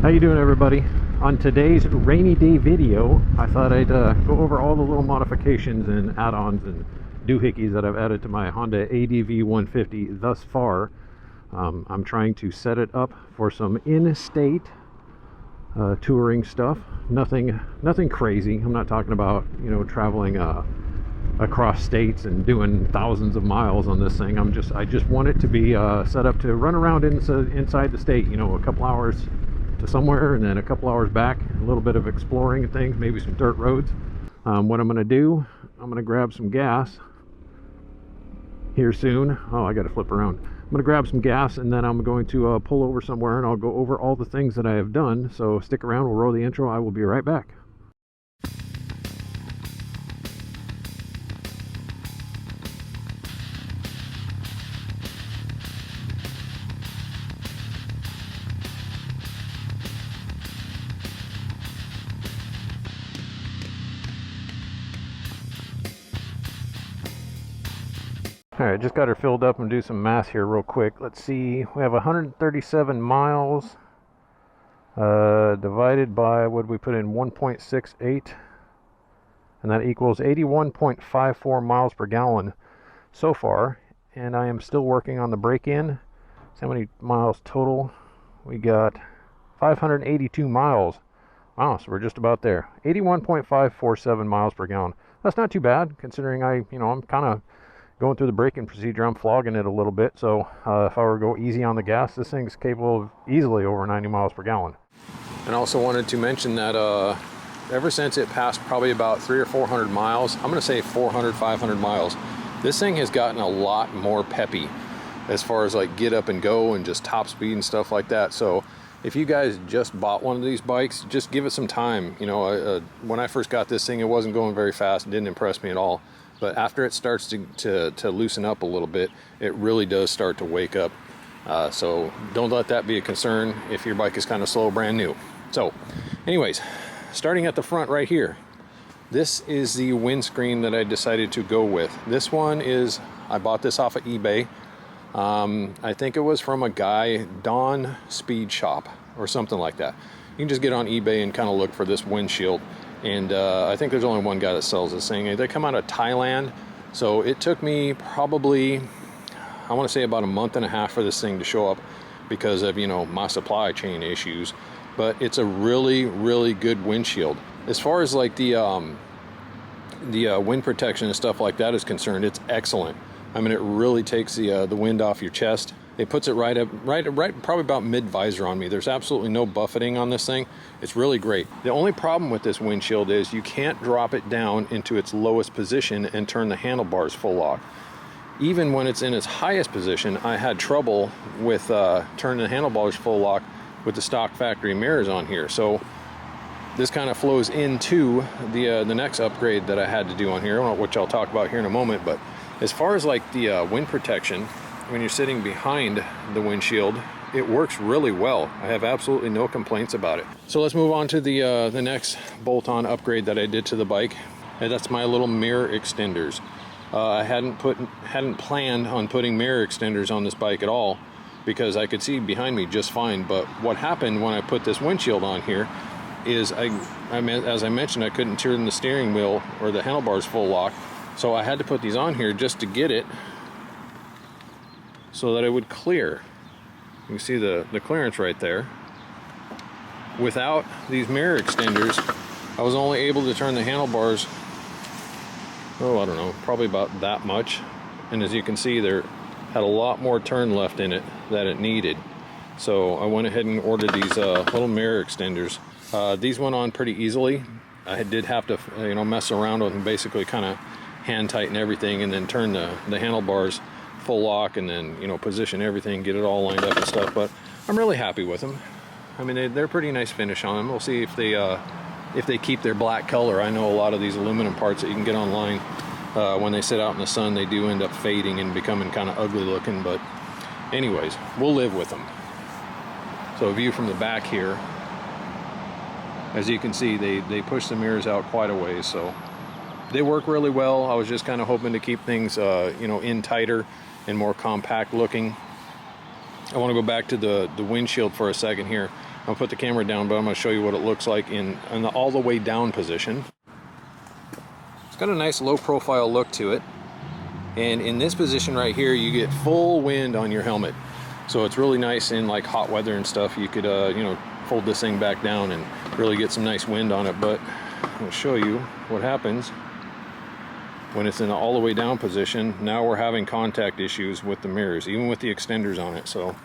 How you doing, everybody? On today's rainy day video, I thought I'd go over all the little modifications and add-ons and doohickeys that I've added to my Honda ADV150 thus far. I'm trying to set it up for some in-state touring stuff. Nothing crazy. I'm not talking about, you know, traveling across states and doing thousands of miles on this thing. I just want it to be set up to run around inside the state, you know, a couple hours to somewhere and then a couple hours back, a little bit of exploring and things, maybe some dirt roads. What I'm going to do, I'm going to grab some gas here soon. Oh, I got to flip around. I'm going to grab some gas and then I'm going to pull over somewhere and I'll go over all the things that I have done. So stick around, we'll roll the intro. I will be right back. Alright, just got her filled up and do some math here real quick. Let's see, we have 137 miles divided by, what did we put in, 1.68, and that equals 81.54 miles per gallon so far. And I am still working on the break-in. So how many miles total? We got 582 miles. Wow, so we're just about there. 81.547 miles per gallon. That's not too bad, considering I'm kind of going through the braking procedure. I'm flogging it a little bit, so if I were to go easy on the gas, this thing's capable of easily over 90 miles per gallon. And I also wanted to mention that ever since it passed probably about 300 or 400 miles, I'm going to say 400, 500 miles, this thing has gotten a lot more peppy as far as like get up and go and just top speed and stuff like that. So if you guys just bought one of these bikes, just give it some time. You know, when I first got this thing, it wasn't going very fast. It didn't impress me at all. But after it starts to loosen up a little bit, it really does start to wake up. So don't let that be a concern if your bike is kind of slow, brand new. So anyways, starting at the front right here, this is the windscreen that I decided to go with. This one is, I bought this off of eBay. I think it was from a guy, Don Speed Shop or something like that. You can just get on eBay and kind of look for this windshield. And I think there's only one guy that sells this thing. They come out of Thailand. So it took me probably, I want to say about a month and a half for this thing to show up because of, you know, my supply chain issues. But it's a really, really good windshield. As far as like the wind protection and stuff like that is concerned, it's excellent. I mean, it really takes the wind off your chest. It puts it right probably about mid visor on me. There's absolutely no buffeting on this thing. It's really great. The only problem with this windshield is you can't drop it down into its lowest position and turn the handlebars full lock. Even when it's in its highest position, I had trouble with turning the handlebars full lock with the stock factory mirrors on here. So this kind of flows into the next upgrade that I had to do on here, which I'll talk about here in a moment. But as far as like the wind protection, when you're sitting behind the windshield, it works really well. I have absolutely no complaints about it. So let's move on to the next bolt-on upgrade that I did to the bike. And that's my little mirror extenders. I hadn't planned on putting mirror extenders on this bike at all because I could see behind me just fine. But what happened when I put this windshield on here is as I mentioned, I couldn't turn the steering wheel or the handlebars full lock. So I had to put these on here just to get it so that it would clear. You can see the clearance right there. Without these mirror extenders, I was only able to turn the handlebars, oh, I don't know, probably about that much. And as you can see, there had a lot more turn left in it that it needed. So I went ahead and ordered these little mirror extenders. These went on pretty easily. I did have to, mess around with them, basically kind of hand tighten everything and then turn the handlebars full lock and then, position everything, get it all lined up and stuff. But I'm really happy with them. I mean, they're pretty nice finish on them. We'll see if they keep their black color. I know a lot of these aluminum parts that you can get online, when they sit out in the sun, they do end up fading and becoming kind of ugly looking. But anyways, we'll live with them. So a view from the back here, as you can see, they push the mirrors out quite a ways, so they work really well. I was just kind of hoping to keep things in tighter and more compact looking. I want to go back to the windshield for a second here. I'll put the camera down, but I'm going to show you what it looks like in the all the way down position. It's got a nice low profile look to it. And in this position right here, you get full wind on your helmet. So it's really nice in like hot weather and stuff. You could, you know, fold this thing back down and really get some nice wind on it. But I'll show you what happens when it's in the all the way down position. Now we're having contact issues with the mirrors, even with the extenders on it. So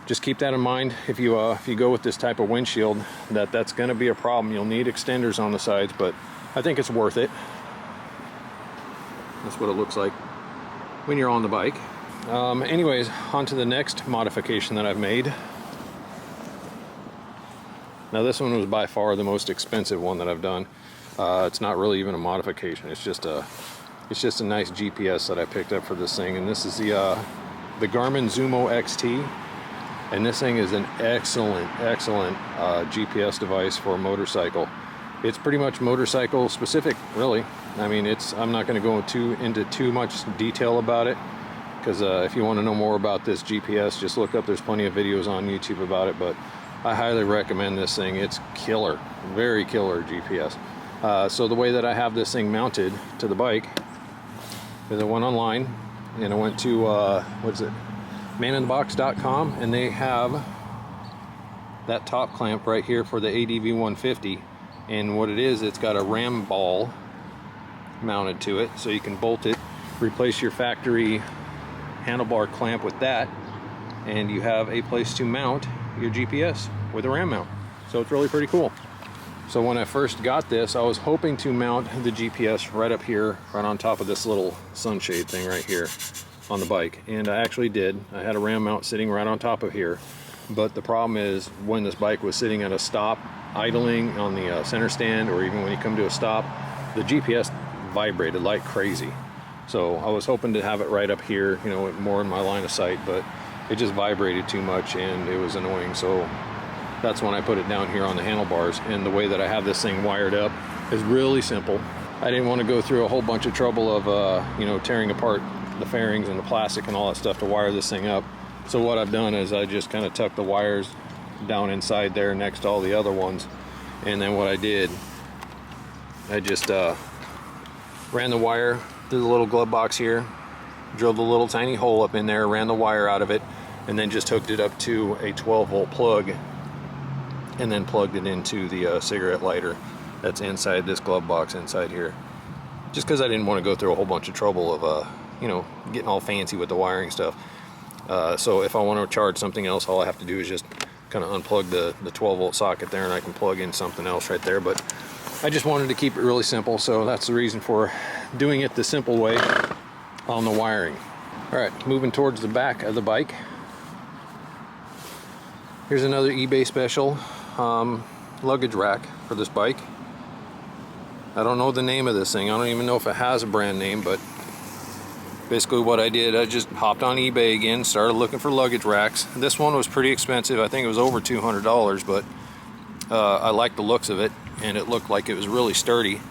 just keep that in mind if you go with this type of windshield, that's going to be a problem. You'll need extenders on the sides, but I think it's worth it. That's what it looks like when you're on the bike. Anyways, on to the next modification that I've made. Now this one was by far the most expensive one that I've done. It's not really even a modification. It's just a nice GPS that I picked up for this thing, and this is the Garmin Zumo XT. And this thing is an excellent GPS device for a motorcycle. It's pretty much motorcycle specific, really. I mean, I'm not going to go into too much detail about it, because if you want to know more about this GPS, just look up. There's plenty of videos on YouTube about it, but I highly recommend this thing. It's killer, very killer GPS. So the way that I have this thing mounted to the bike is I went online and I went to what is it, maninthebox.com, and they have that top clamp right here for the ADV150. And what it is, it's got a ram ball mounted to it, so you can bolt it, replace your factory handlebar clamp with that, and you have a place to mount your GPS with a ram mount. So it's really pretty cool. So when I first got this, I was hoping to mount the GPS right up here, right on top of this little sunshade thing right here on the bike, and I actually did. I had a ram mount sitting right on top of here, but the problem is when this bike was sitting at a stop, idling on the center stand, or even when you come to a stop, the GPS vibrated like crazy. So I was hoping to have it right up here, you know, more in my line of sight, but it just vibrated too much and it was annoying. So that's when I put it down here on the handlebars. And the way that I have this thing wired up is really simple. I didn't want to go through a whole bunch of trouble of you know, tearing apart the fairings and the plastic and all that stuff to wire this thing up. So what I've done is I just kind of tucked the wires down inside there next to all the other ones, and then what I did, I just ran the wire through the little glove box here, drilled a little tiny hole up in there, ran the wire out of it, and then just hooked it up to a 12-volt plug, and then plugged it into the cigarette lighter that's inside this glove box inside here, just because I didn't want to go through a whole bunch of trouble of you know, getting all fancy with the wiring stuff. So if I want to charge something else, all I have to do is just kind of unplug the 12-volt socket there, and I can plug in something else right there. But I just wanted to keep it really simple, so that's the reason for doing it the simple way on the wiring. All right, moving towards the back of the bike. Here's another eBay special luggage rack for this bike. I don't know the name of this thing. I don't even know if it has a brand name, but basically what I did, I just hopped on eBay again, started looking for luggage racks. This one was pretty expensive. I think it was over $200, but I liked the looks of it, and it looked like it was really sturdy.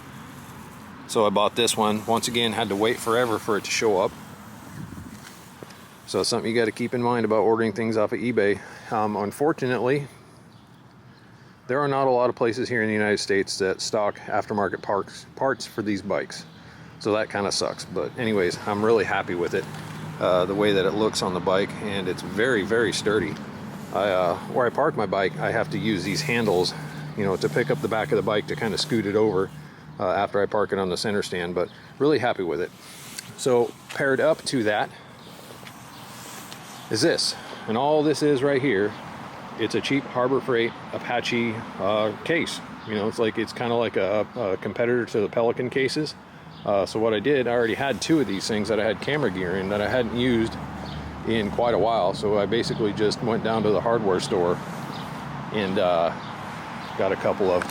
So I bought this one. Once again, had to wait forever for it to show up. So it's something you got to keep in mind about ordering things off of eBay. Unfortunately, there are not a lot of places here in the United States that stock aftermarket parts for these bikes. So that kind of sucks, but anyways, I'm really happy with it, the way that it looks on the bike, and it's very, very sturdy. Where I park my bike, I have to use these handles, you know, to pick up the back of the bike to kind of scoot it over after I park it on the center stand, but really happy with it. So paired up to that is this, and all this is right here, it's a cheap Harbor Freight Apache case. You know, it's kind of like a competitor to the Pelican cases. So what I did, I already had two of these things that I had camera gear in that I hadn't used in quite a while. So I basically just went down to the hardware store and got a couple of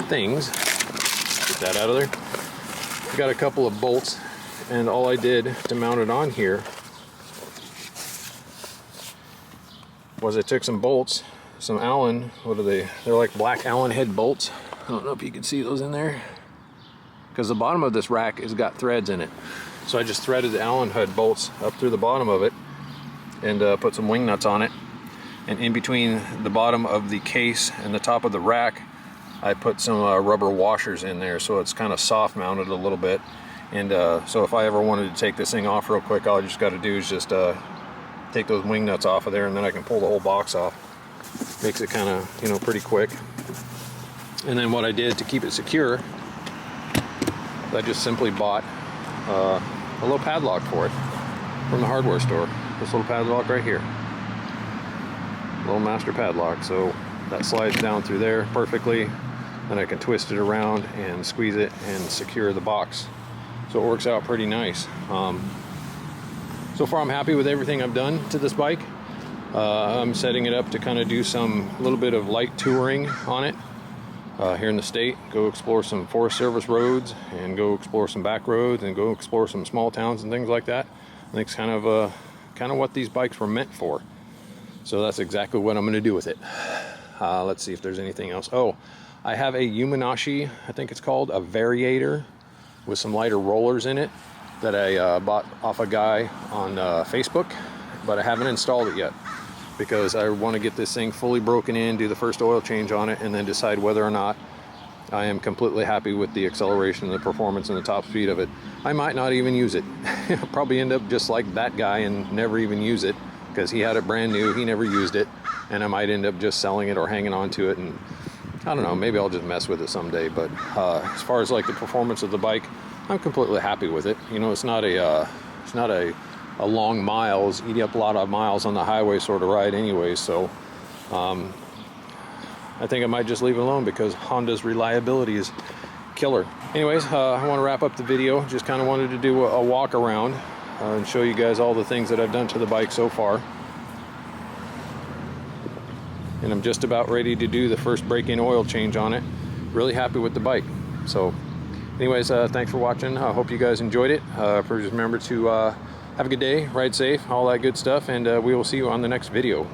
things. Get that out of there. I got a couple of bolts, and all I did to mount it on here was I took some bolts, some Allen, what are they? They're like black Allen head bolts. I don't know if you can see those in there, because the bottom of this rack has got threads in it. So I just threaded the Allen head bolts up through the bottom of it, and put some wing nuts on it. And in between the bottom of the case and the top of the rack, I put some rubber washers in there, so it's kind of soft mounted a little bit. And so if I ever wanted to take this thing off real quick, all I just got to do is just take those wing nuts off of there, and then I can pull the whole box off. Makes it kind of, you know, pretty quick. And then what I did to keep it secure, I just simply bought a little padlock for it from the hardware store. This little padlock right here, little master padlock. So that slides down through there perfectly. Then I can twist it around and squeeze it and secure the box. So it works out pretty nice. So far I'm happy with everything I've done to this bike. I'm setting it up to kind of do some little bit of light touring on it here in the state. Go explore some Forest Service roads, and go explore some back roads, and go explore some small towns and things like that. I think it's kind of what these bikes were meant for. So that's exactly what I'm going to do with it. Let's see if there's anything else. Oh, I have a Yumanashi, I think it's called, a variator with some lighter rollers in it that I bought off a guy on Facebook, but I haven't installed it yet because I want to get this thing fully broken in, do the first oil change on it, and then decide whether or not I am completely happy with the acceleration, the performance, and the top speed of it. I might not even use it. I'll probably end up just like that guy and never even use it, because he had it brand new, he never used it, and I might end up just selling it or hanging on to it, and I don't know, maybe I'll just mess with it someday. But as far as like the performance of the bike, I'm completely happy with it. You know, it's not a long miles, eat up a lot of miles on the highway sort of ride anyway, so I think I might just leave it alone because Honda's reliability is killer. Anyways, I want to wrap up the video. Just kind of wanted to do a walk around and show you guys all the things that I've done to the bike so far. And I'm just about ready to do the first break-in oil change on it. Really happy with the bike. So anyways, thanks for watching. I hope you guys enjoyed it. Just remember to have a good day, ride safe, all that good stuff, and we will see you on the next video.